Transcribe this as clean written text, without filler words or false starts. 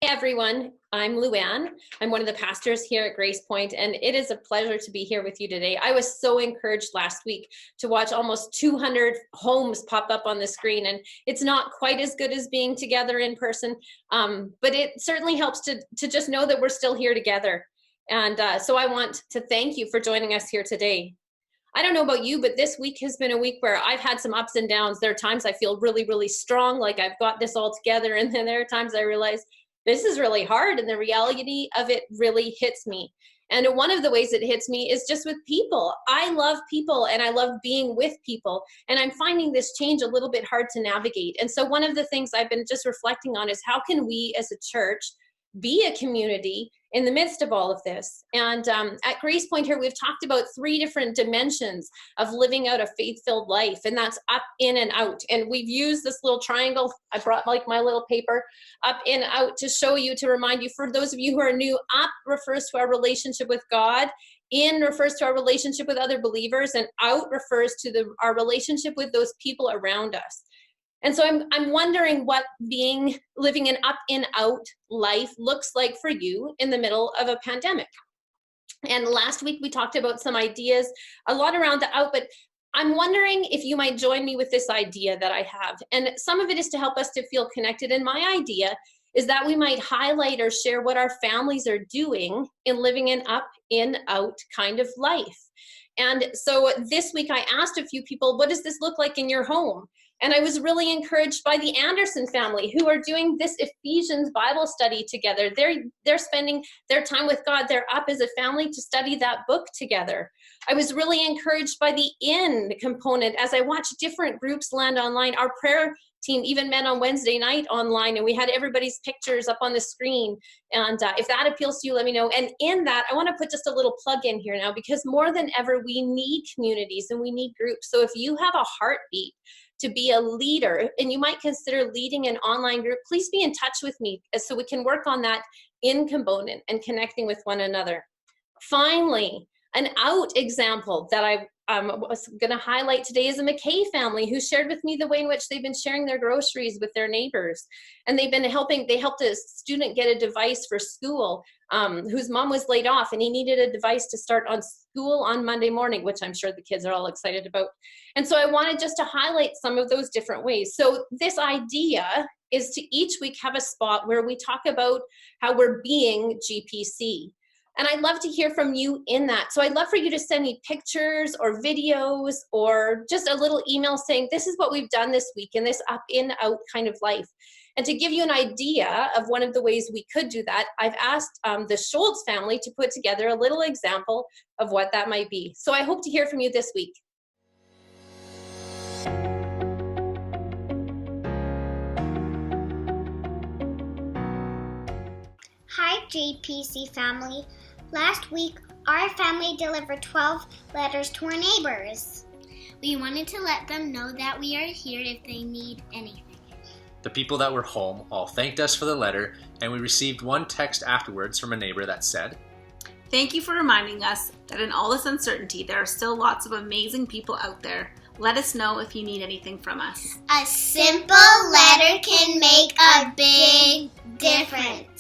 Hey everyone, I'm Luann. I'm one of the pastors here at Grace Point, and it is a pleasure to be here with you today. I was so encouraged last week to watch almost 200 homes pop up on the screen, and it's not quite as good as being together in person, but it certainly helps to just know that we're still here together. And so I want to thank you for joining us here today. I don't know about you, but this week has been a week where I've had some ups and downs. There are times I feel really, really strong, like I've got this all together, and then there are times I realize this is really hard, and the reality of it really hits me. And one of the ways it hits me is just with people. I love people and I love being with people, and I'm finding this change a little bit hard to navigate. And so one of the things I've been just reflecting on is how can we as a church be a community in the midst of all of this? And at Grace Point here, we've talked about 3 different dimensions of living out a faith-filled life, and that's up, in, and out. And we've used this little triangle. I brought like my little paper, up, in, out, to show you, to remind you. For those of you who are new, up refers to our relationship with God, in refers to our relationship with other believers, and out refers to our relationship with those people around us. And so I'm wondering what living an up in out life looks like for you in the middle of a pandemic. And last week we talked about some ideas, a lot around the out, but I'm wondering if you might join me with this idea that I have. And some of it is to help us to feel connected. And my idea is that we might highlight or share what our families are doing in living an up in out kind of life. And so this week I asked a few people, what does this look like in your home? And I was really encouraged by the Anderson family, who are doing this Ephesians Bible study together. They're spending their time with God. They're up as a family to study that book together. I was really encouraged by the in component as I watched different groups land online. Our prayer team even met on Wednesday night online, and we had everybody's pictures up on the screen. And if that appeals to you, let me know. And in that, I want to put just a little plug in here now, because more than ever, we need communities and we need groups. So if you have a heartbeat to be a leader, and you might consider leading an online group, please be in touch with me so we can work on that in component and connecting with one another. Finally, an out example that I was going to highlight today is a McKay family who shared with me the way in which they've been sharing their groceries with their neighbors. And they helped a student get a device for school whose mom was laid off, and he needed a device to start on school on Monday morning, which I'm sure the kids are all excited about. And so I wanted just to highlight some of those different ways. So this idea is to each week have a spot where we talk about how we're being GPC. And I'd love to hear from you in that. So I'd love for you to send me pictures or videos or just a little email saying, this is what we've done this week in this up, in, out kind of life. And to give you an idea of one of the ways we could do that, I've asked the Schultz family to put together a little example of what that might be. So I hope to hear from you this week. Hi, JPC family. Last week, our family delivered 12 letters to our neighbors. We wanted to let them know that we are here if they need anything. The people that were home all thanked us for the letter, and we received one text afterwards from a neighbor that said, "Thank you for reminding us that in all this uncertainty, there are still lots of amazing people out there. Let us know if you need anything from us." A simple letter can make a big difference.